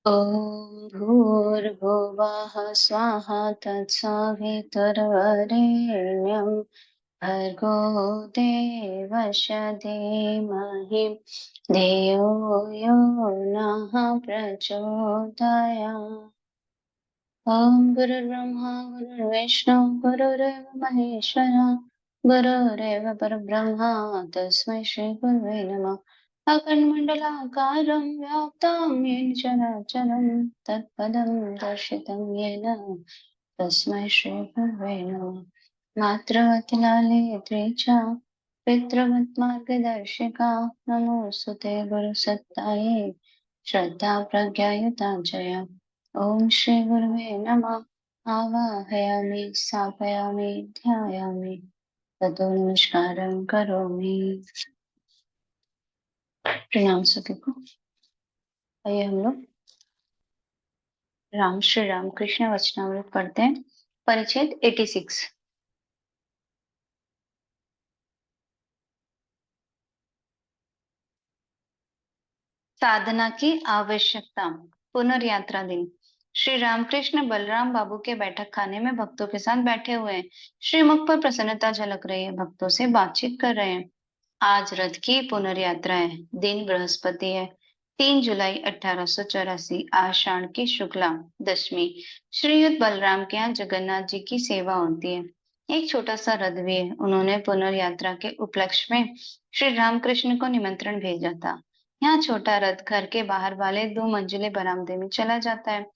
ॐ भूर्भुवः स्वः तत्सवितुर्वरेण्यं भर्गो देवस्य धीमहि धियो यो नः प्रचोदयात्। ॐ गुरुर्ब्रह्मा गुरुर्विष्णु गुरुरेव महेश्वर गुरुरेव परब्रह्म तस्मै श्रीगुरुवे नमः। अखण्डमण्डलाकारं व्याप्तं येन चराचरं तत्पदं दर्शितं येन तस्मै श्रीगुरुवे नमः। मातृवत्सलाले च पितृवत् मार्गदर्शिका नमोऽस्तुते गुरुसत्ताये श्रद्धा प्रज्ञायुता जया। ॐ श्री गुरुवे नमः। आवाहयामि स्थापयामि ध्यायामि ततो नमस्कारं करोमि। प्रणाम सभी को। आइए हम लोग राम श्री राम कृष्ण वचनामृत पढ़ते हैं। परिच्छेद 86। साधना की आवश्यकता। पुनर्यात्रा दिन। श्री रामकृष्ण बलराम बाबू के बैठक खाने में भक्तों के साथ बैठे हुए हैं। श्रीमुख पर प्रसन्नता झलक रही है, भक्तों से बातचीत कर रहे हैं। आज रथ की पुनर्यात्रा है। दिन बृहस्पति है। 3 जुलाई 1884 आषाढ़ की शुक्ला दशमी। श्रीयुत बलराम के यहाँ जगन्नाथ जी की सेवा होती है। एक छोटा सा रथ भी है। उन्होंने पुनर्यात्रा के उपलक्ष्य में श्री रामकृष्ण को निमंत्रण भेजा था। यहाँ छोटा रथ घर के बाहर वाले 2 मंजिले बरामदे में चला जाता है।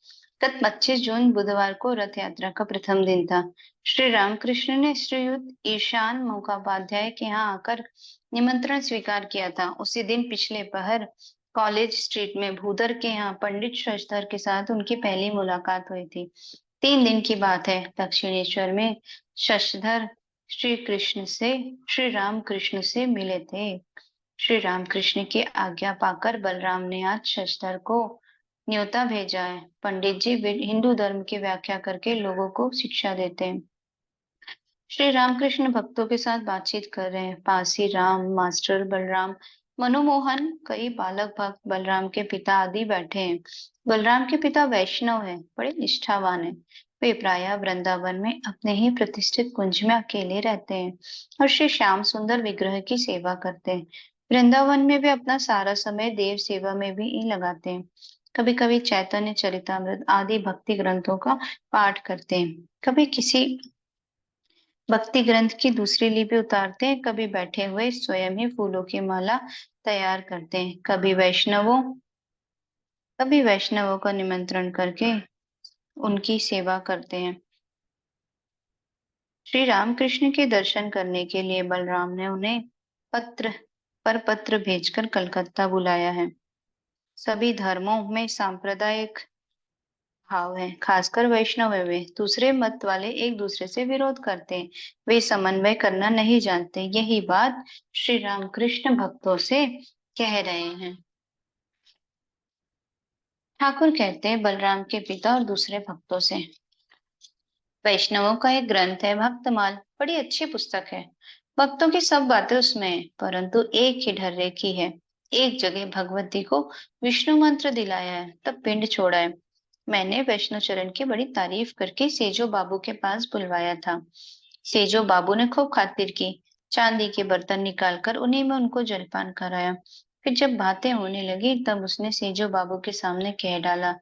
गत 25 जून बुधवार को रथ यात्रा का प्रथम दिन था। श्री रामकृष्ण ने श्रीयुत ईशान मुखोपाध्याय के यहाँ आकर निमंत्रण स्वीकार किया था। उसी दिन पिछले पहर कॉलेज स्ट्रीट में भूधर के यहाँ पंडित शशधर के साथ उनकी पहली मुलाकात हुई थी। 3 दिन की बात है। दक्षिणेश्वर में शशधर श्री राम कृष्ण से मिले थे। श्री रामकृष्ण की आज्ञा पाकर बलराम ने आज शशधर को न्योता भेजा है। पंडित जी हिंदू धर्म की व्याख्या करके लोगों को शिक्षा देते हैं। श्री रामकृष्ण भक्तों के साथ बातचीत कर रहे हैं। पास ही राम, मास्टर बलराम, मनोमोहन, कई बालक भक्त, बलराम के पिता आदि बैठे हैं। बलराम के पिता वैष्णव हैं, बड़े निष्ठावान हैं। वे प्रायः वृंदावन में अपने ही प्रतिष्ठित कुंज में अकेले रहते हैं और श्री श्याम सुंदर विग्रह की सेवा करते हैं। वृंदावन में वे अपना सारा समय देव सेवा में भी ही लगाते हैं। कभी कभी चैतन्य चरितमृत आदि भक्ति ग्रंथों का पाठ करते हैं। कभी किसी भक्ति ग्रंथ की दूसरी लिपि उतारते हैं। कभी बैठे हुए स्वयं ही फूलों की माला तैयार करते हैं। कभी वैष्णवों का निमंत्रण करके उनकी सेवा करते हैं। श्री रामकृष्ण के दर्शन करने के लिए बलराम ने उन्हें पत्र भेजकर कलकत्ता बुलाया है। सभी धर्मों में सांप्रदायिक भाव है, खासकर वैष्णव है। वे दूसरे मत वाले एक दूसरे से विरोध करते हैं। वे समन्वय करना नहीं जानते। यही बात श्री रामकृष्ण भक्तों से कह रहे हैं। ठाकुर कहते हैं बलराम के पिता और दूसरे भक्तों से, वैष्णवों का एक ग्रंथ है भक्तमाल, बड़ी अच्छी पुस्तक है। भक्तों की सब बातें उसमें है, परंतु एक ही ढर्रे की है। एक जगह भगवती को विष्णु मंत्र दिलाया है, तब पिंड छोड़ा है। मैंने वैष्णव चरण की बड़ी तारीफ करके सेजो बाबू के पास बुलवाया था। सेजो बाबू ने खूब खातिर की। चांदी के बर्तन निकालकर उन्हीं में उनको जलपान कराया। फिर जब बातें होने लगी तब उसने सेजो बाबू के सामने कह डाला,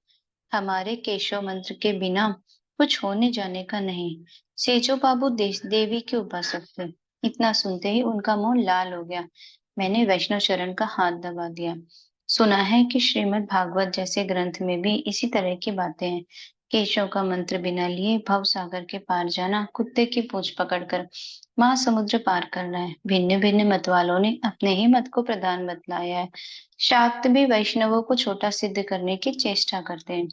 हमारे केशव मंत्र के बिना कुछ होने जाने का नहीं। सेजो बाबू देवी के उपासक थे। इतना सुनते ही उनका मुंह लाल हो गया। मैंने वैष्णव शरण का हाथ दबा दिया। सुना है कि श्रीमद् भागवत जैसे ग्रंथ में भी इसी तरह की बातें हैं। केशव का मंत्र बिना लिए भव सागर के पार जाना कुत्ते की पूंछ पकड़कर महासमुद्र पार करना है। भिन्न भिन्न मत वालों ने अपने ही मत को प्रधान बतलाया है। शाक्त भी वैष्णवों को छोटा सिद्ध करने की चेष्टा करते हैं।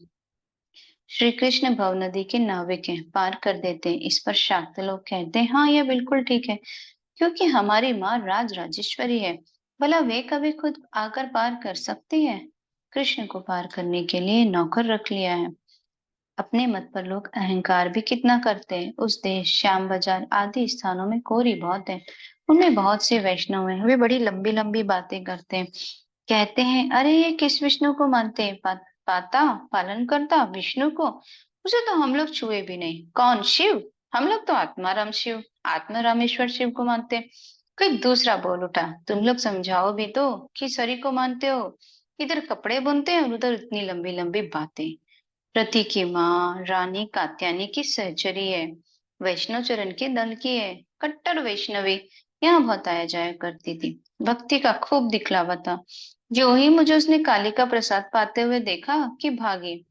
श्री कृष्ण भव नदी के नाविक हैं, पार कर देते हैं। इस पर शाक्त लोग कहते हैं, हाँ यह बिल्कुल ठीक है, क्योंकि हमारी माँ राज राजेश्वरी है। भला वे कभी खुद आकर पार कर सकती है? कृष्ण को पार करने के लिए नौकर रख लिया है। अपने मत पर लोग अहंकार भी कितना करते हैं। उस देश, श्याम बाजार आदि स्थानों में कोरी बहुत है। उनमें बहुत से वैष्णव हैं। वे बड़ी लंबी लंबी बातें करते हैं। कहते हैं, अरे ये किस विष्णु को मानते हैं? पाता, पालन करता विष्णु को, उसे तो हम लोग छुए भी नहीं। कौन? शिव। हम लोग तो आत्माराम शिव, आत्मारामेश्वर शिव को मानते हैं। कोई दूसरा बोल उठा, तुम लोग समझाओ भी तो, किस हरि को मानते हो? इधर कपड़े बुनते हैं और उधर इतनी लंबी लंबी बातें। रति की माँ रानी कात्यायनी की सहचरी है, वैष्णव चरण के दल की है, कट्टर वैष्णवी। यहाँ बहुत आया जाया करती थी, भक्ति का खूब दिखलावा था। जो ही मुझे उसने काली का प्रसाद पाते हुए देखा कि भागी।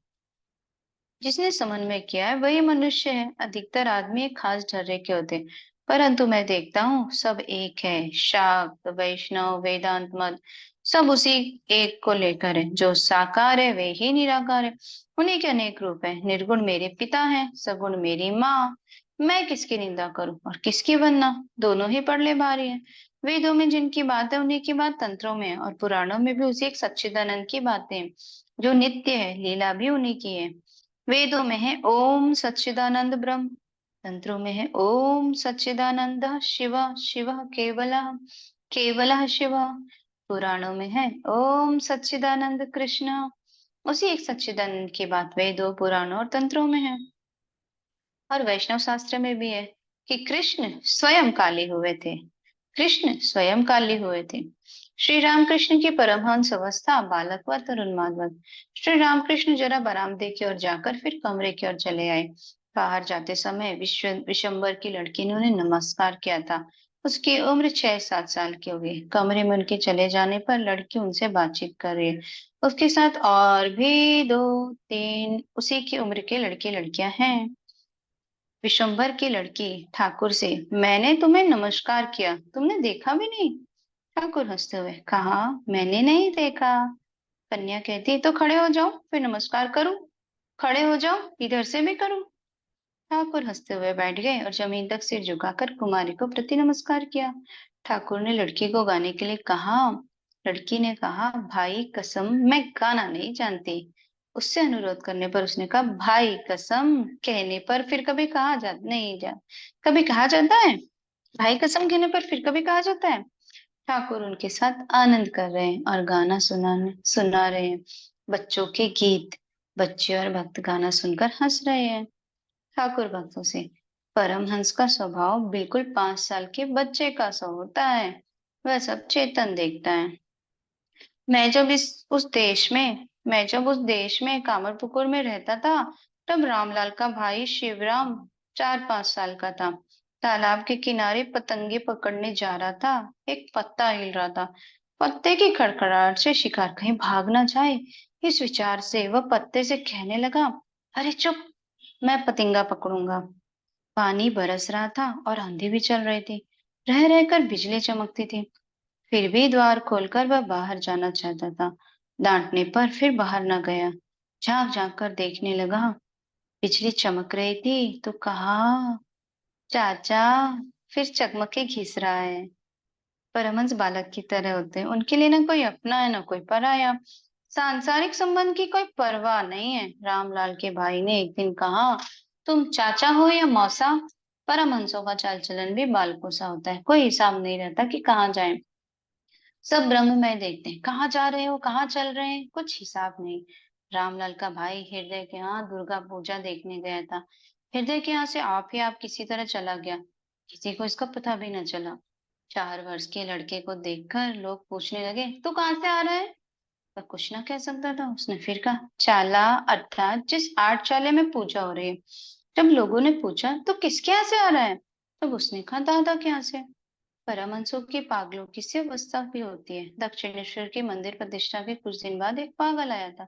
जिसने समन्वय किया है वही मनुष्य है, अधिकतर आदमी एक खास ढर्रे के होते हैं। परंतु मैं देखता हूँ सब एक है, शाक्त वैष्णव वेदांत मत, सब उसी एक को लेकर है। जो साकार है वे ही निराकार है। उन्हीं के अनेक रूप है। निर्गुण मेरे पिता हैं, सगुण मेरी माँ। मैं किसकी निंदा करूं और किसकी वंदना? दोनों ही पड़ले भारी है। वेदों में जिनकी बात है उन्हीं की बात तंत्रों में है, और पुराणों में भी उसी एक सच्चिदानंद की बातें हैं, जो नित्य है, लीला भी उन्हीं की है। वेदों में है ओम सच्चिदानंद ब्रह्म, तंत्रों में है ओम सच्चिदानंद शिव, शिव केवल, केवल शिव। पुराणों में है ओम सच्चिदानंद कृष्ण। उसी एक सच्चिदानंद की बात वेदों पुराणों और तंत्रों में है। और वैष्णव शास्त्र में भी है कि कृष्ण स्वयं काली हुए थे। कृष्ण स्वयं काली हुए थे। श्री रामकृष्ण की परमहंस अवस्था बालक व तरुण वत। श्री रामकृष्ण जरा बरामदे की ओर जाकर फिर कमरे की ओर चले आए। बाहर जाते समय विशंबर की लड़की ने उन्हें नमस्कार किया था। उसकी उम्र 6-7 साल की होगी। कमरे में उनके चले जाने पर लड़की उनसे बातचीत कर रही है। उसके साथ और भी 2-3 उसी की उम्र के लड़के लड़कियां हैं। विशंभर की लड़की ठाकुर से, मैंने तुम्हें नमस्कार किया, तुमने देखा भी नहीं? ठाकुर हंसते हुए, कहा मैंने नहीं देखा। कन्या कहती, तो खड़े हो जाओ फिर नमस्कार करूं। खड़े हो जाओ, इधर से भी करूं। ठाकुर हंसते हुए बैठ गए और जमीन तक सिर झुकाकर कुमारी को प्रति नमस्कार किया। ठाकुर ने लड़की को गाने के लिए कहा। लड़की ने कहा, भाई कसम मैं गाना नहीं जानती। उससे अनुरोध करने पर उसने कहा, भाई कसम कहने पर फिर कभी कहा जा नहीं जा कभी कहा जाता है? भाई कसम कहने पर फिर कभी कहा जाता है? ठाकुर उनके साथ आनंद कर रहे हैं और गाना सुना रहे हैं, बच्चों के गीत। बच्चे और भक्त गाना सुनकर हंस रहे हैं। ठाकुर भक्तों से, परमहंस का स्वभाव बिल्कुल 5 साल के बच्चे का सा होता है। वह सब चेतन देखता है। मैं जब उस देश में कामरपुकुर में रहता था, तब रामलाल का भाई शिवराम 4-5 साल का था। तालाब के किनारे पतंगे पकड़ने जा रहा था। एक पत्ता हिल रहा था। पत्ते की खड़खड़ाहट से शिकार कहीं भाग ना जाए, इस विचार से वह पत्ते से कहने लगा, अरे चुप, मैं पतंगा पकड़ूंगा। पानी बरस रहा था और आंधी भी चल रही थी। रह रहकर बिजली चमकती थी। फिर भी द्वार खोलकर वह बाहर जाना चाहता था। डांटने पर फिर बाहर न गया। झांक झांक कर देखने लगा। बिजली चमक रही थी तो कहा, चाचा फिर चकमके घिस रहा है। परमहंस बालक की तरह होते हैं। उनके लिए ना कोई अपना है ना कोई पराया। सांसारिक संबंध की कोई परवाह नहीं है। रामलाल के भाई ने एक दिन कहा, तुम चाचा हो या मौसा? परमहंसों का चाल चलन भी बालकों सा होता है, कोई हिसाब नहीं रहता कि कहाँ जाए। सब ब्रह्ममय देखते हैं, कहाँ जा रहे हो, कहाँ चल रहे हैं, कुछ हिसाब नहीं। रामलाल का भाई हृदय के यहाँ दुर्गा पूजा देखने गया था। हृदय के यहाँ से आप किसी तरह चला गया। किसी को इसका पता भी न चला। 4 वर्ष के लड़के को देखकर लोग पूछने लगे, तू कहाँ से आ रहा है? वह कुछ ना कह सकता था। उसने फिर कहा, चाला, अर्थात जिस आठ चाले में पूजा हो रही है। जब लोगों ने पूछा, तो किसके यहाँ से आ रहा है? तब उसने कहा, दादा के यहाँ से। परमहंसों की पागलों की सी अवस्था भी होती है। दक्षिणेश्वर की मंदिर प्रतिष्ठा के कुछ दिन बाद एक पागल आया था।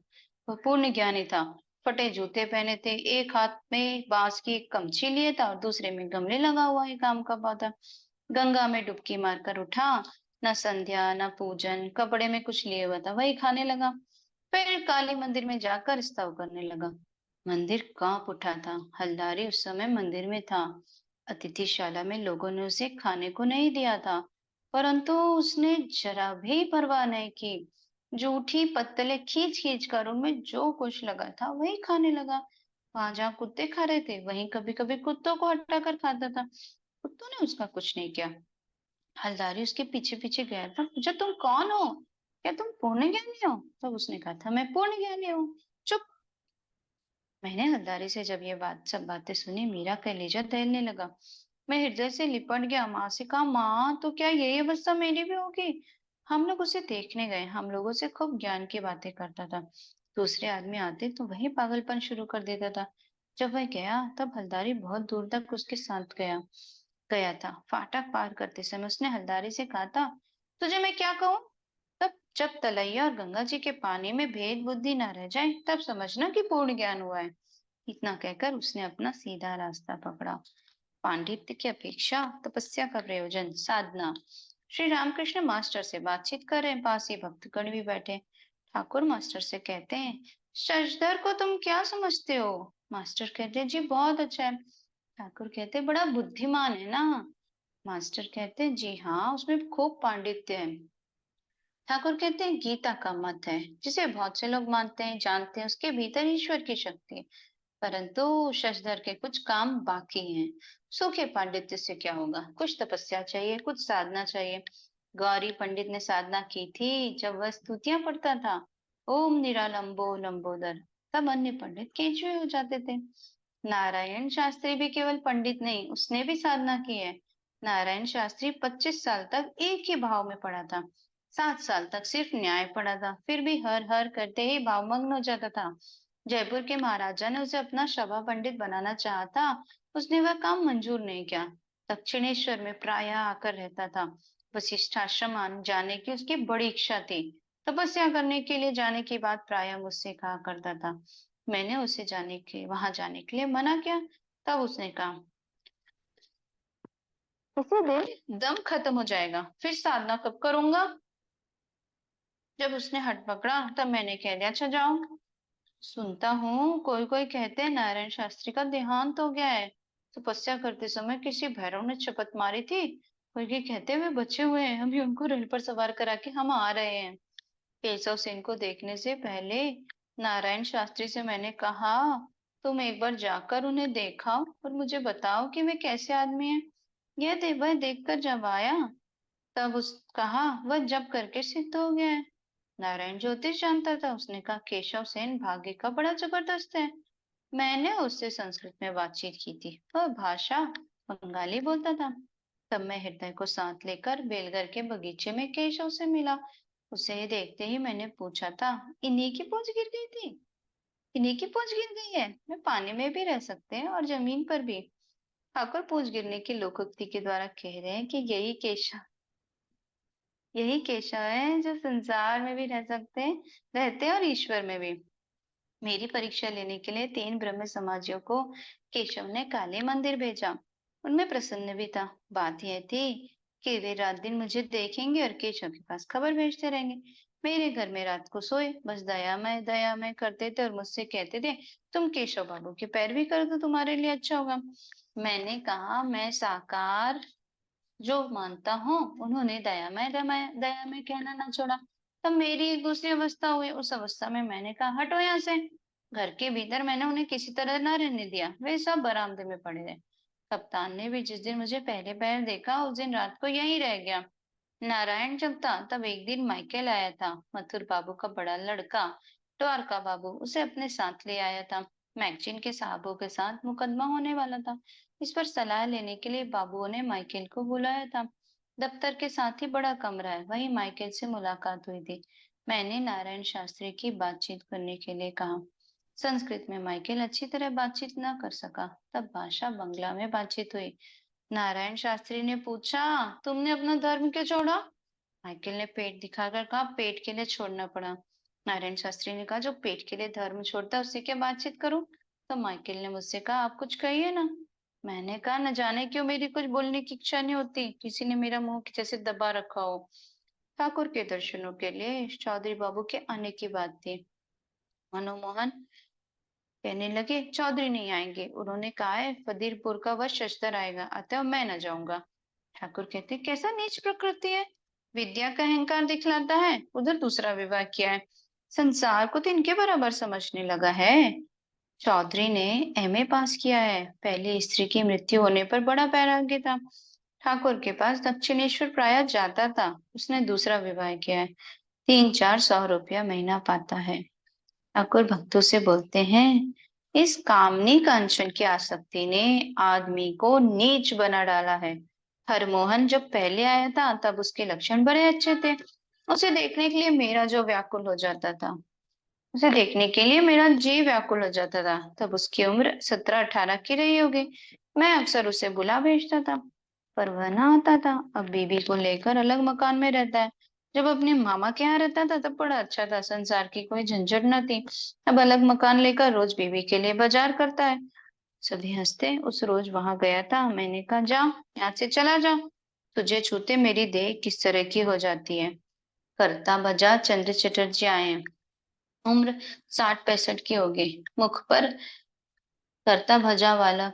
वह पूर्ण ज्ञानी था। फटे जूते पहने थे, एक हाथ में बांस की एक कमची लिए था और दूसरे में गमले लगा हुआ है काम का पौधा। गंगा में डुबकी मारकर उठा। न संध्या न पूजन, कपड़े में कुछ लिए हुआ था, वही खाने लगा। फिर काली मंदिर में जाकर स्तव करने लगा। मंदिर कांप उठा था। हलदारी उस समय मंदिर में था। अतिथिशाला में लोगों ने उसे खाने को नहीं दिया था, परंतु उसने जरा भी परवाह नहीं की। जूठी पत्तले खींच खींच कर उनमें जो कुछ लगा था वही खाने लगा। वहां जहाँ कुत्ते खा रहे थे वहीं कभी कभी कुत्तों को हटा कर खाता था। कुत्तों ने उसका कुछ नहीं किया। हलदारी उसके पीछे पीछे गया था, पूछा, तुम कौन हो? क्या तुम पूर्ण ज्ञानी हो? तब उसने कहा था, मैं पूर्ण ज्ञानी हूँ। मैंने हलदारी से जब ये सब बातें सुनी, मेरा कलेजा दहलने लगा। मैं हृदय से लिपट गया। माँ से कहा, माँ, तो क्या यही अवस्था मेरी भी होगी? हम लोग उसे देखने गए। हम लोगों से खूब ज्ञान की बातें करता था। दूसरे आदमी आते तो वही पागलपन शुरू कर देता था। जब वह गया तब हलदारी बहुत दूर तक उसके साथ गया गया था। फाटक पार करते समय उसने हलदारी से कहा था, तुझे मैं क्या कहूँ? तब जब तलैया और गंगा जी के पानी में भेद बुद्धि न रह जाए, तब समझना कि पूर्ण ज्ञान हुआ है। इतना कहकर उसने अपना सीधा रास्ता पकड़ा। पांडित्य की अपेक्षा तपस्या का प्रयोजन, साधना। श्री रामकृष्ण मास्टर से बातचीत कर रहे, पास ही भक्तगण भी बैठे। ठाकुर मास्टर से कहते हैं, शशधर को तुम क्या समझते हो? मास्टर कहते हैं, जी बहुत अच्छा है। ठाकुर कहते हैं, बड़ा बुद्धिमान है ना? मास्टर कहते हैं, जी हाँ, उसमें खूब पांडित्य है। ठाकुर कहते हैं, गीता का मत है, जिसे बहुत से लोग मानते हैं, जानते हैं, उसके भीतर ईश्वर की शक्ति है। परंतु शशधर के कुछ काम बाकी हैं। सूखे पांडित्य से क्या होगा? कुछ तपस्या चाहिए, कुछ साधना चाहिए। गौरी पंडित ने साधना की थी जब वह स्तुतियां पढ़ता था, ओम निरालंबो लंबोदर, तब अन्य पंडित केंचुए हो जाते थे। नारायण शास्त्री भी केवल पंडित नहीं, उसने भी साधना की है। नारायण शास्त्री 25 साल तक एक ही भाव में पढ़ा था। 7 साल तक सिर्फ न्याय पढ़ा था, फिर भी हर हर करते ही भावमग्न हो जाता था। जयपुर के महाराजा ने उसे अपना सभा पंडित बनाना चाहा था। उसने वह काम मंजूर नहीं किया। दक्षिणेश्वर में प्रायः आकर रहता था। वशिष्ठ आश्रम जाने की उसकी बड़ी इच्छा थी। तपस्या करने के लिए जाने की बात प्रायः मुझसे कहा करता था। मैंने उसे वहां जाने के लिए मना किया। तब उसने कहा, इसी दिन दम खत्म हो जाएगा, फिर साधना कब करूंगा? जब उसने हट पकड़ा तब मैंने कह दिया, अच्छा जाओ। सुनता हूँ कोई कोई कहते हैं नारायण शास्त्री का देहांत हो गया है। तपस्या करते समय किसी भैरव ने शपथ मारी थी। कोई कोई कहते हुए बचे हुए हैं, अभी उनको रेल पर सवार करा के हम आ रहे हैं। केशव सेन को देखने से पहले नारायण शास्त्री से मैंने कहा, तुम एक बार जाकर उन्हें देखाओ और मुझे बताओ कि वे कैसे आदमी हैं। वह देखकर जब आया तब उस कहा, वह जब करके सिद्ध हो गया है। नारायण ज्योतिष जानता था। उसने कहा, केशव सेन भाग्य का बड़ा जबरदस्त है। मैंने उससे संस्कृत में बातचीत की थी, वह भाषा बंगाली बोलता था। तब मैं हृदय को साथ लेकर बेलगर के बगीचे में केशव से मिला। उसे देखते ही मैंने पूछा था, इन्हीं की पूंछ गिर गई थी? इन्हीं की पूंछ गिर गई है? मैं पानी में भी रह सकते हैं और जमीन पर भी। ठाकुर पूंछ गिरने की लोकोक्ति के द्वारा कह रहे हैं कि यही केशव है जो संसार में भी रह सकते हैं, रहते हैं और ईश्वर में भी। मेरी परीक्षा लेने के लिए 3 ब्रह्म समाजियों को केशव ने काली मंदिर भेजा। उनमें प्रसन्न भी था। बात यह थी कि वे रात दिन मुझे देखेंगे और केशव के पास खबर भेजते रहेंगे। मेरे घर में रात को सोए बस दया मैं करते थे और मुझसे कहते थे, तुम केशव बाबू की पैरवी करो तो तुम्हारे लिए अच्छा होगा। मैंने कहा, मैं साकार जो मानता हूँ। उन्होंने दया में कहना ना छोड़ा। तब मेरी एक दूसरी अवस्था हुई। उस अवस्था में मैंने कहा, हटो यहाँ से। घर के भीतर मैंने उन्हें किसी तरह न रहने दिया। वे सब बरामदे में पड़े रहे। कप्तान ने भी जिस दिन मुझे पहले पैर देखा उस दिन रात को यहीं रह गया। नारायण जब था तब एक दिन माइकल आया था, मथुर बाबू का बड़ा लड़का। द्वारका बाबू उसे अपने साथ ले आया था। मैगजीन के साहबों के साथ मुकदमा होने वाला था। इस पर सलाह लेने के लिए बाबुओं ने माइकल को बुलाया था। दफ्तर के साथ ही बड़ा कमरा है, वही माइकल से मुलाकात हुई थी। मैंने नारायण शास्त्री की बातचीत करने के लिए कहा। संस्कृत में माइकल अच्छी तरह बातचीत न कर सका। तब भाषा बंगला में बातचीत हुई। नारायण शास्त्री ने पूछा, तुमने अपना धर्म क्यों छोड़ा? माइकल ने पेट दिखाकर कहा, पेट के लिए छोड़ना पड़ा। नारायण शास्त्री ने कहा, जो पेट के लिए धर्म छोड़ता है उससे क्या बातचीत करूं? तो माइकल ने मुझसे कहा, आप कुछ कहिए ना। मैंने कहा, न जाने क्यों मेरी कुछ बोलने की इच्छा नहीं होती, किसी ने मेरा मुंह जैसे दबा रखा हो। ठाकुर के दर्शनों के लिए चौधरी बाबू के आने की बात थी। मनोमोहन कहने लगे, चौधरी नहीं आएंगे, उन्होंने कहा है फदीरपुर का वह शस्त्र आएगा, अतः मैं न जाऊंगा। ठाकुर कहते, कैसा नीच प्रकृति है, विद्या का अहंकार दिखलाता है, उधर दूसरा विवाह किया है, संसार को तो इनके बराबर समझने लगा है। चौधरी ने एमए पास किया है, पहली स्त्री की मृत्यु होने पर बड़ा वैराग्य था। ठाकुर के पास दक्षिणेश्वर प्राय जाता था, उसने दूसरा विवाह किया है, 3-4 सौ रुपया महीना पाता है। ठाकुर भक्तों से बोलते हैं, इस कामनी कांचन की आसक्ति ने आदमी को नीच बना डाला है। हरमोहन जब पहले आया था तब उसके लक्षण बड़े अच्छे थे। उसे देखने के लिए मेरा जो व्याकुल हो जाता था उसे देखने के लिए मेरा जी व्याकुल हो जाता था। तब उसकी उम्र 17-18 की रही होगी। मैं अक्सर उसे बुला भेजता था, पर वह ना आता था। अब बीबी को लेकर अलग मकान में रहता है। जब अपने मामा के यहाँ रहता था तब बड़ा अच्छा था, संसार की कोई झंझट न थी। अब अलग मकान लेकर रोज बीबी के लिए बाजार करता है। सभी हंसते। उस रोज वहां गया था। मैंने कहा, जा यहाँ से चला जा, तुझे छूते मेरी देह किस तरह की हो जाती है। करता बजा चंद्र चटर्जी आए। उम्र 60-65 की होगी। मुख पर करता भजा वालों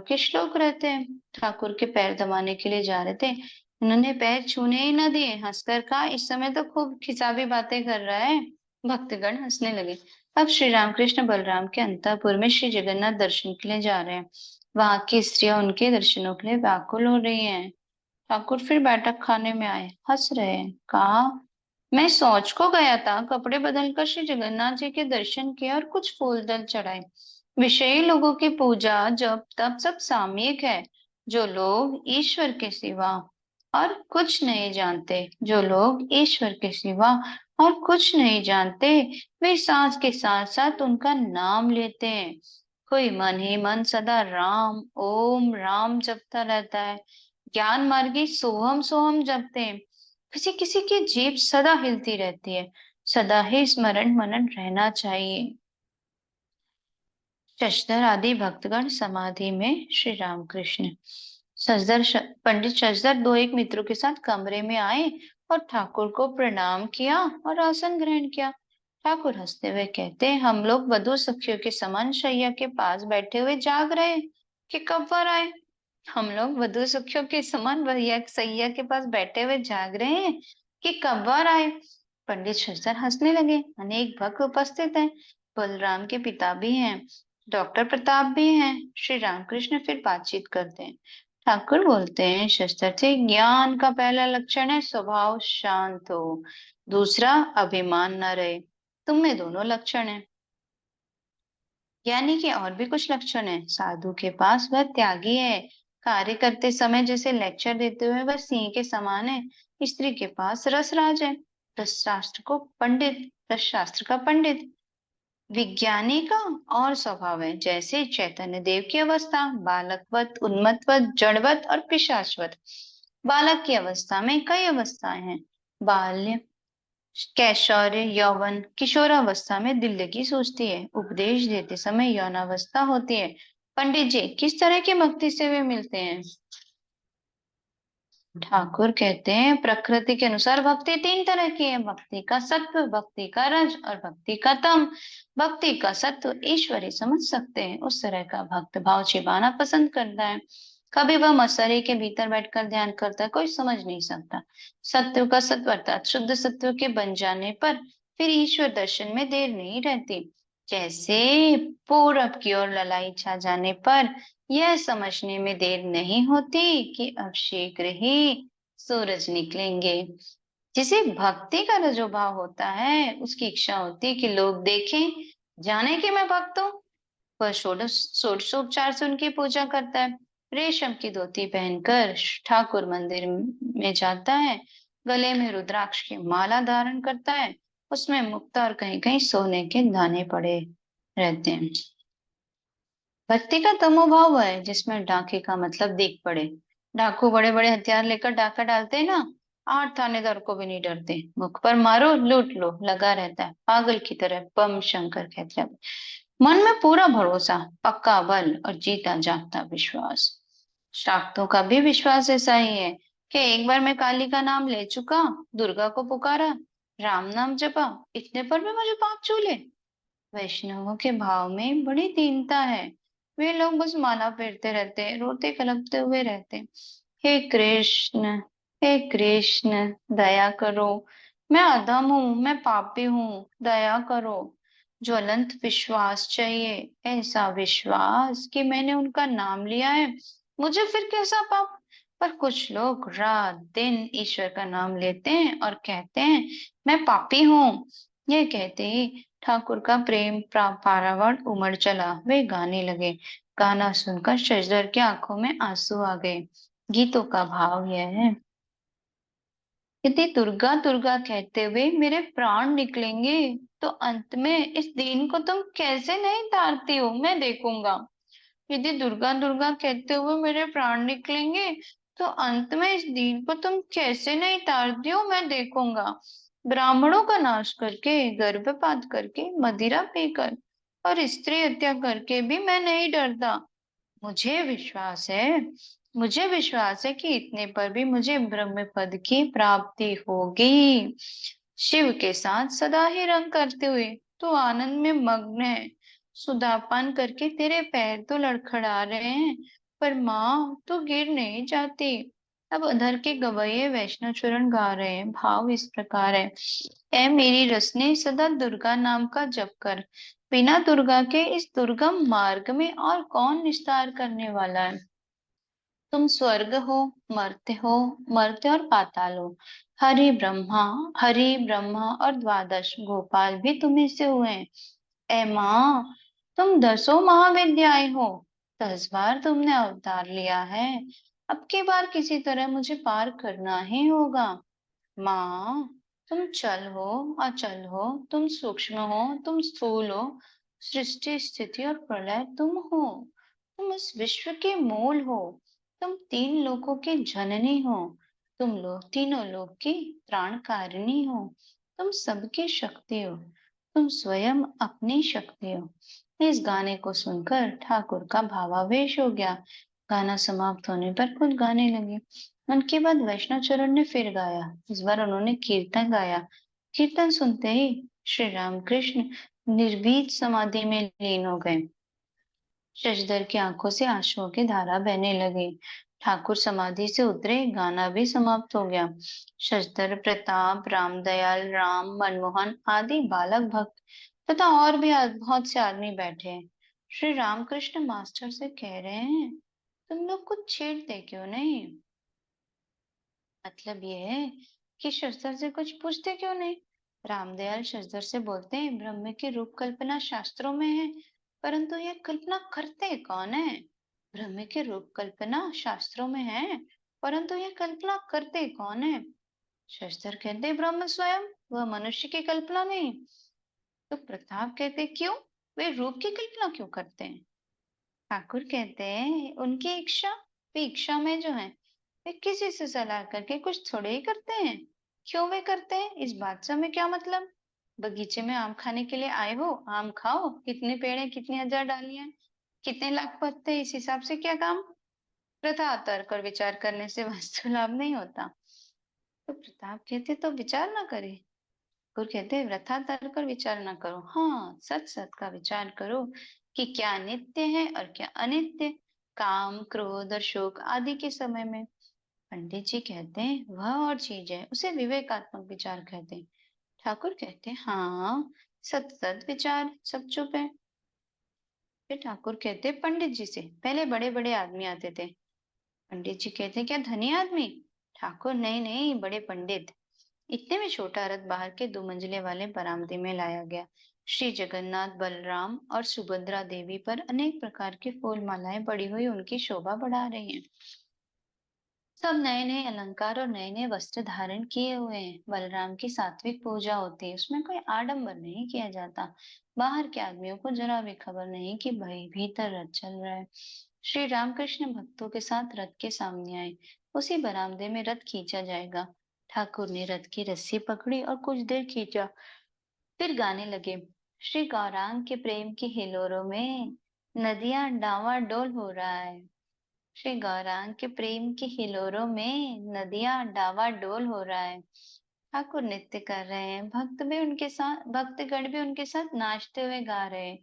के श्लोक रहते हैं। ठाकुर के पैर दबाने के लिए जा रहे थे, उन्होंने पैर छूने ही न दिए। हंसकर कहा, इस समय तो खूब खिसाबी बातें कर रहा है। भक्तगण हंसने लगे। अब श्री रामकृष्ण बलराम के अंतःपुर में श्री जगन्नाथ दर्शन के लिए जा रहे हैं। वहां की स्त्रियां उनके दर्शनों के लिए व्याकुल हो रही हैं। ठाकुर फिर बैठक खाने में आए, हंस रहे हैं। कहा, मैं सोच को गया था, कपड़े बदलकर श्री जगन्नाथ जी के दर्शन किए और कुछ फूल दल चढ़ाए। विषयी लोगों की पूजा जब तब सब सामयिक है। जो लोग ईश्वर के सिवा और कुछ नहीं जानते, जो लोग ईश्वर के सिवा और कुछ नहीं जानते, वे सांस के साथ साथ उनका नाम लेते हैं। कोई मन ही मन सदा राम ओम राम जपता रहता है। ज्ञान मार्गी सोहम सोहम जपते हैं। किसी किसी की जीभ सदा हिलती रहती है। सदा ही स्मरण मनन रहना चाहिए। शशधर आदि भक्तगण समाधि में। श्री रामकृष्ण। पंडित शशधर दो एक मित्रों के साथ कमरे में आए और ठाकुर को प्रणाम किया और आसन ग्रहण किया। ठाकुर हंसते हुए कहते, हम लोग वधू सखियों के समान शैया के पास बैठे हुए जाग रहे कि कब वर आए। हम लोग वधू सखियों के समान भैया सैया के पास बैठे हुए जाग रहे हैं कि कब वर आए। पंडित शशधर हंसने लगे। अनेक भक्त उपस्थित हैं। बलराम के पिता भी हैं, डॉक्टर प्रताप भी हैं। श्री रामकृष्ण फिर बातचीत करते हैं। ठाकुर बोलते हैं, शस्त्र से ज्ञान का पहला लक्षण है स्वभाव शांत हो, दूसरा अभिमान न रहे। तुम में दोनों लक्षण है। यानी कि और भी कुछ लक्षण है। साधु के पास वह त्यागी है, कार्य करते समय जैसे लेक्चर देते हुए वह सिंह के समान है। स्त्री के पास रसराज है, रसशास्त्र का पंडित। विज्ञानी का और स्वभाव है, जैसे चैतन्य देव की अवस्था, बालकवत, उन्मत्तवत, जड़वत और पिशाचवत। बालक की अवस्था में कई अवस्थाएं हैं। बाल्य, कैशोर्य, यौवन, किशोरावस्था में दिल लगी सोचती है। उपदेश देते समय यौनावस्था होती है। पंडित जी, किस तरह की भक्ति से वे मिलते हैं? ठाकुर कहते हैं, प्रकृति के अनुसार भक्ति तीन तरह की है। भक्ति का सत्व, भक्ति का रज और भक्ति का तम। भक्ति का सत्व ईश्वर ही समझ सकते हैं। उस तरह का भक्त भाव छिपाना पसंद करता है। कभी वह मसरे के भीतर बैठकर ध्यान करता है, कोई समझ नहीं सकता। सत्व का सत्व अर्थात शुद्ध सत्व के बन जाने पर फिर ईश्वर दर्शन में देर नहीं रहती। जैसे पूरब की ओर ललाई छा जाने पर यह समझने में देर नहीं होती कि अब शीघ्र ही सूरज निकलेंगे। जिसे भक्ति का रजो भाव होता है, उसकी इच्छा होती है कि लोग देखें, जाने कि मैं भक्त हूँ। वह षोडशोपचार से उनकी पूजा करता है। रेशम की धोती पहनकर ठाकुर मंदिर में जाता है। गले में रुद्राक्ष की माला धारण करता है। उसमें मुक्ता और कहीं कहीं सोने के दाने पड़े रहते हैं। भक्ति का तमोभाव वह है जिसमें डाके का मतलब दिख पड़े। डाकू बड़े बड़े हथियार लेकर डाका डालते हैं ना, 8 थानेदार को भी नहीं डरते। मुख पर मारो लूट लो लगा रहता है, पागल की तरह बम शंकर कहते हैं। मन में पूरा भरोसा, पक्का बल और जीता जागता विश्वास। शाक्तों का भी विश्वास ऐसा ही है कि एक बार मैं काली का नाम ले चुका, दुर्गा को पुकारा, राम नाम जपा, इतने पर भी मुझे पाप छूले। वैष्णवों के भाव में बड़ी दीनता है। वे लोग बस माला फेरते रहते हैं, रोते कलपते हुए रहते हैं। हे कृष्ण, हे कृष्ण, दया करो, मैं अधम हूँ, मैं पापी हूँ, दया करो। ज्वलंत विश्वास चाहिए, ऐसा विश्वास कि मैंने उनका नाम लिया है, मुझे फिर कैसा पाप। पर कुछ लोग रात दिन ईश्वर का नाम लेते हैं और कहते हैं, मैं पापी हूँ, यह कहते ही ठाकुर का प्रेम पारावार उमड़ चला। वे गाने लगे। गाना सुनकर शशधर की आंखों में आंसू आ गए। गीतों का भाव यह है। यदि दुर्गा दुर्गा कहते हुए मेरे प्राण निकलेंगे तो अंत में इस दीन को तुम कैसे नहीं तारती हो, मैं देखूंगा। यदि दुर्गा दुर्गा कहते हुए मेरे प्राण निकलेंगे तो अंत में इस दीन को तुम कैसे नहीं तारती हो, मैं देखूंगा। ब्राह्मणों का नाश करके, गर्भपात करके, मदिरा पीकर और स्त्री हत्या करके भी मैं नहीं डरता। मुझे विश्वास है मुझे विश्वास है कि इतने पर भी मुझे ब्रह्म पद की प्राप्ति होगी। शिव के साथ सदा ही रंग करते हुए तो आनंद में मग्न है। सुदापान करके तेरे पैर तो लड़खड़ा रहे हैं, पर माँ तो गिर नहीं जाती। अब अधर के गवैये वैष्णव चरण गा रहे हैं। भाव इस प्रकार है। ऐ मेरी रसने सदा दुर्गा नाम का जप कर। बिना दुर्गा के इस दुर्गम मार्ग में और कौन निस्तार करने वाला है। तुम स्वर्ग हो, मर्त्य और पाताल हो। हरि ब्रह्मा और द्वादश गोपाल भी तुम्ही से हुए हैं। ए माँ, तुम 10 महाविद्याएं हो। 10 बार तुमने अवतार लिया है। अब की बार किसी तरह मुझे पार करना ही होगा। माँ, तुम चल हो, अचल हो, तुम सूक्ष्म हो, तुम स्थूल हो। सृष्टि स्थिति और प्रलय तुम हो। तुम इस विश्व के मूल हो। तुम 3 लोकों की जननी हो। तुम लोग तीनों लोक की त्राणकारिणी हो। तुम सबकी शक्ति हो। तुम स्वयं अपनी शक्ति हो। इस गाने को सुनकर ठाकुर का भावावेश हो गया। गाना समाप्त होने पर खुद गाने लगे। उनके बाद वैष्णव चरण ने फिर गाया। इस बार उन्होंने कीर्तन गाया। कीर्तन सुनते ही श्री रामकृष्ण निर्भीक समाधि में लीन हो गए। शशधर की आंखों से आंसुओं की धारा बहने लगी। ठाकुर समाधि से उतरे। गाना भी समाप्त हो गया। शशधर, प्रताप, रामदयाल, राम, मनमोहन आदि बालक भक्त तथा और भी बहुत से आदमी बैठे हैं। श्री रामकृष्ण मास्टर से कह रहे हैं, तुम लोग कुछ छेड़ते क्यों नहीं? मतलब ये है कि शस्त्र से कुछ पूछते क्यों नहीं। रामदयाल शस्त्र से बोलते हैं, ब्रह्म की रूप कल्पना शास्त्रों में है, परंतु ये कल्पना करते कौन है? ब्रह्म की रूप कल्पना शास्त्रों में है, परंतु ये कल्पना करते कौन है? शस्त्र कहते हैं, ब्रह्म स्वयं, वह मनुष्य की कल्पना नहीं। तो प्रताप कहते, क्यों? वे रूप की कल्पना क्यों करते हैं? ठाकुर कहते हैं, उनकी इच्छा, वे इच्छा में जो है, वे किसी से सलाह करके कुछ थोड़े ही करते हैं। क्यों वे करते हैं, इस बात से हमें क्या मतलब? बगीचे में आम खाने के लिए आए हो, आम खाओ। कितने पेड़ हैं, कितनी हजार डालियां हैं, कितने लाख पत्ते, इस हिसाब से क्या काम? प्रथा, तर्क और विचार करने से वास्तव लाभ नहीं होता। तो प्रताप कहते, तो विचार ना करे। और कहते हैं, व्यथा तर्क कर विचार ना करो, हाँ, सच सच का विचार करो कि क्या नित्य है और क्या अनित्य। काम, क्रोध और शोक आदि के समय में। पंडित जी कहते हैं, वह और चीज है, उसे विवेकात्मक विचार कहते हैं। ठाकुर कहते हैं, हाँ, सत सत विचार। सब चुप है। फिर ठाकुर कहते हैं, पंडित जी से पहले बड़े बड़े आदमी आते थे। पंडित जी कहते हैं, क्या धनी आदमी? ठाकुर, नहीं नहीं, बड़े पंडित। इतने में छोटा रथ बाहर के 2 मंजिले वाले बरामदे में लाया गया। श्री जगन्नाथ, बलराम और सुभद्रा देवी पर अनेक प्रकार की फूल मालाएं पड़ी हुई उनकी शोभा बढ़ा रही हैं। सब नए नए अलंकार और नए नए वस्त्र धारण किए हुए हैं। बलराम की सात्विक पूजा होती है, उसमें कोई आडंबर नहीं किया जाता। बाहर के आदमियों को जरा भी खबर नहीं कि भाई भीतर रथ चल रहा है। श्री रामकृष्ण भक्तों के साथ रथ के सामने आए। उसी बरामदे में रथ खींचा जाएगा। ठाकुर ने रथ की रस्सी पकड़ी और कुछ देर खींचा। फिर गाने लगे। श्री गौरांग के प्रेम की हिलोरों में नदियां डावाडोल हो रहा है। श्री गौरांग के प्रेम की हिलोरों में नदियां डावाडोल हो रहा है। ठाकुर नृत्य कर रहे हैं। भक्तगण भी उनके साथ नाचते हुए गा रहे हैं।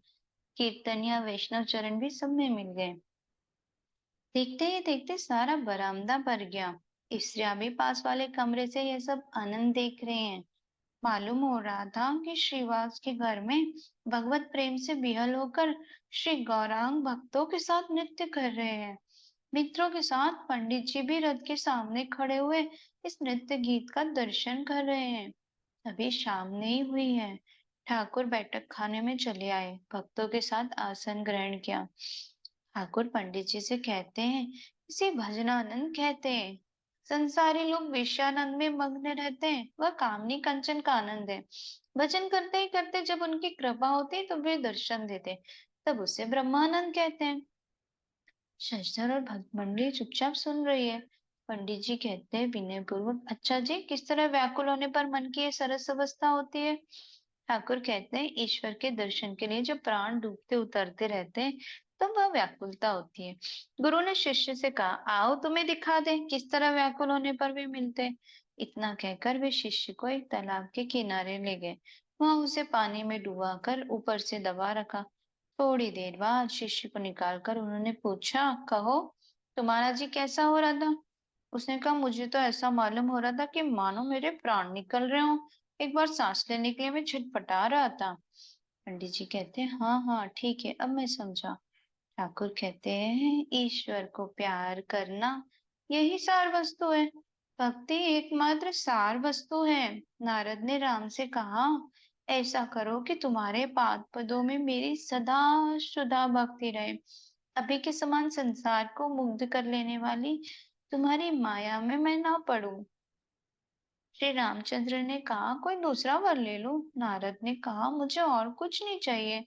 कीर्तनिया, वैष्णव चरण भी सब में मिल गए। देखते ही देखते सारा बरामदा भर गया। स्त्रियां भी पास वाले कमरे से यह सब आनंद देख रहे हैं। मालूम हो रहा था कि श्रीवास के घर में भगवत प्रेम से विहल होकर श्री गौरांग भक्तों के साथ नृत्य कर रहे हैं। मित्रों के साथ पंडित जी भी रथ के सामने खड़े हुए इस नृत्य गीत का दर्शन कर रहे हैं। अभी शाम नहीं हुई है। ठाकुर बैठक खाने में चले आए, भक्तों के साथ आसन ग्रहण किया। ठाकुर पंडित जी से कहते हैं, इसे भजनानंद कहते हैं। संसारी लोग विषयानंद में मग्न रहते हैं, वह कामनी कंचन का आनंद है। भजन करते ही करते जब उनकी कृपा होती तो वे दर्शन देते, तब उसे ब्रह्मानंद कहते हैं। शशधर और भक्त मंडली चुपचाप सुन रही है। पंडित जी कहते हैं विनय पूर्वक, अच्छा जी, किस तरह व्याकुल होने पर मन की ये सरस अवस्था होती है? ठाकुर कहते हैं, ईश्वर के दर्शन के लिए जब प्राण डूबते उतरते रहते हैं, तब वह व्याकुलता होती है। गुरु ने शिष्य से कहा, आओ तुम्हें दिखा दे किस तरह व्याकुल होने पर वे मिलते हैं। इतना कहकर वे शिष्य को एक तालाब के किनारे ले गए। वहां उसे पानी में डुबा कर ऊपर से दबा रखा। थोड़ी देर बाद शिष्य को निकालकर उन्होंने पूछा, कहो तुम्हारा जी कैसा हो रहा था? उसने कहा, मुझे तो ऐसा मालूम हो रहा था कि मानो मेरे प्राण निकल रहे हो। एक बार सांस लेने के लिए मैं छटपटा रहा था। पंडित जी कहते हैं, हाँ हाँ ठीक है, अब मैं समझा। ठाकुर कहते हैं, ईश्वर को प्यार करना यही सार वस्तु है। भक्ति एकमात्र सार वस्तु है। नारद ने राम से कहा, ऐसा करो कि तुम्हारे पाद पदों में मेरी सदा शुदा भक्ति रहे। अभी के समान संसार को मुग्ध कर लेने वाली तुम्हारी माया में मैं ना पड़ूं। श्री रामचंद्र ने कहा, कोई दूसरा वर ले लो। नारद ने कहा, मुझे और कुछ नहीं चाहिए,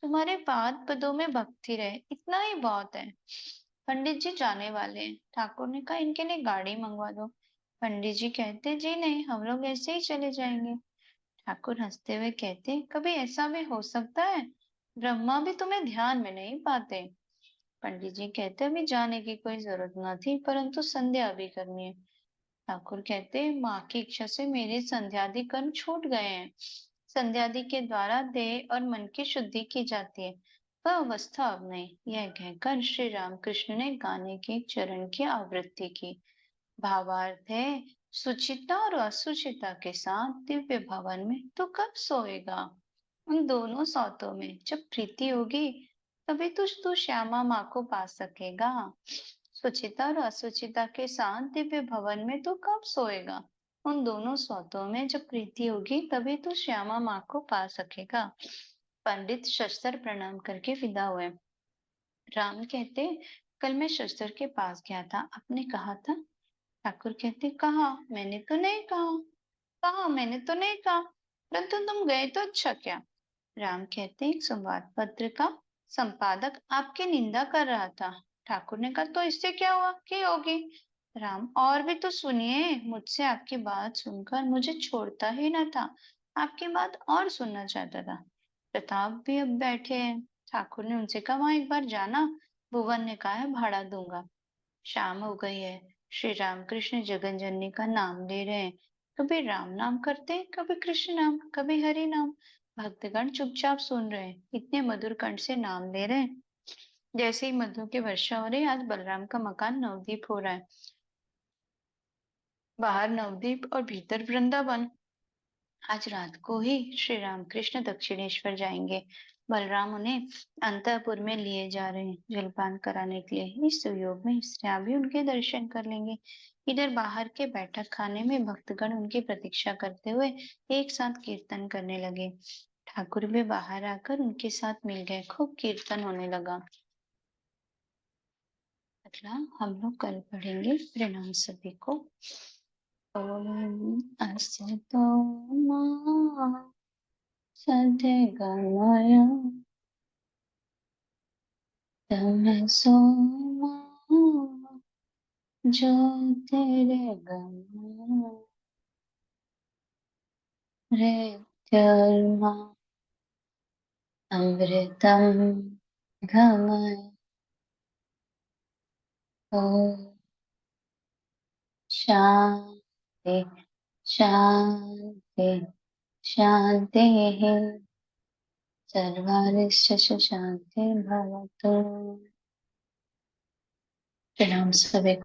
तुम्हारे पाद पदों में भक्ति रहे, इतना ही बहुत है। पंडित जी जाने वाले हैं। ठाकुर ने कहा, इनके लिए गाड़ी मंगवा दो। पंडित जी कहते, जी नहीं, हम लोग ऐसे ही चले जाएंगे। ठाकुर हंसते हुए कहते, कभी ऐसा भी हो सकता है, ब्रह्मा भी तुम्हें ध्यान में नहीं पाते। पंडित जी कहते, अभी जाने की कोई जरूरत न थी, परंतु संध्या भी करनी है। ठाकुर कहते, माँ की इच्छा से मेरे संध्यादि कर्म छूट गए हैं। संध्यादि के द्वारा देह और मन की शुद्धि की जाती है, वह अवस्था अब नहीं। यह कहकर श्री रामकृष्ण ने गाने के एक चरण की आवृत्ति की। भावार्थ है, सुचिता और असुचिता के साथ दिव्य भवन में तो कब सोएगा? उन दोनों सौतों में जब प्रीति होगी, तभी तुझ तू श्यामा माँ को पा सकेगा। सुचिता और असुचिता के साथ दिव्य भवन में तू कब सोएगा? उन दोनों सौतों में जब प्रीति होगी, तभी तू श्यामा माँ को पा सकेगा। पंडित शस्त्र प्रणाम करके विदा हुए। राम कहते, कल मैं शस्त्र के पास गया था, आपने कहा था। ठाकुर कहते, कहा मैंने तो नहीं कहा। कहा मैंने तो नहीं कहा, परंतु तुम गए तो अच्छा क्या? राम कहते, एक संवाद पत्र का संपादक आपकी निंदा कर रहा था। ठाकुर ने कहा, तो इससे क्या हुआ, की होगी? राम, और भी तो सुनिए, मुझसे आपकी बात सुनकर मुझे छोड़ता ही न था, आपकी बात और सुनना चाहता था। प्रताप भी अब बैठे हैं। ठाकुर ने उनसे कहा, वहां एक बार जाना, भुवन ने कहा है भाड़ा दूंगा। शाम हो गई है। श्री रामकृष्ण जगन जननी का नाम ले रहे हैं। कभी राम नाम करते हैं, कभी कृष्ण नाम, कभी हरि नाम। भक्तगण चुपचाप सुन रहे हैं, इतने मधुर कंठ से नाम ले रहे हैं जैसे ही मधु की वर्षा हो रही है। आज बलराम का मकान नवदीप हो रहा है। बाहर नवदीप और भीतर वृंदावन। आज रात को ही श्री रामकृष्ण दक्षिणेश्वर जाएंगे। बलराम उन्हें अंतःपुर में लिए जा रहे हैं जलपान कराने के लिए। इस सुयोग में स्त्रियां भी उनके दर्शन कर लेंगे। इधर बाहर के बैठक खाने में भक्तगण उनकी प्रतीक्षा करते हुए एक साथ कीर्तन करने लगे। ठाकुर भी बाहर आकर उनके साथ मिल गए। खूब कीर्तन होने लगा। अगला हम लोग कल पढ़ेंगे। प्रणाम सभी को। ओम असतो मा सद्गमय तमसो मा ज्योतिर्गमय मृत्युर्मा अमृतं गमय। ओम शांति शांति शांति। सर्वारिष्ट शांति भवतु। प्रणाम सभी को।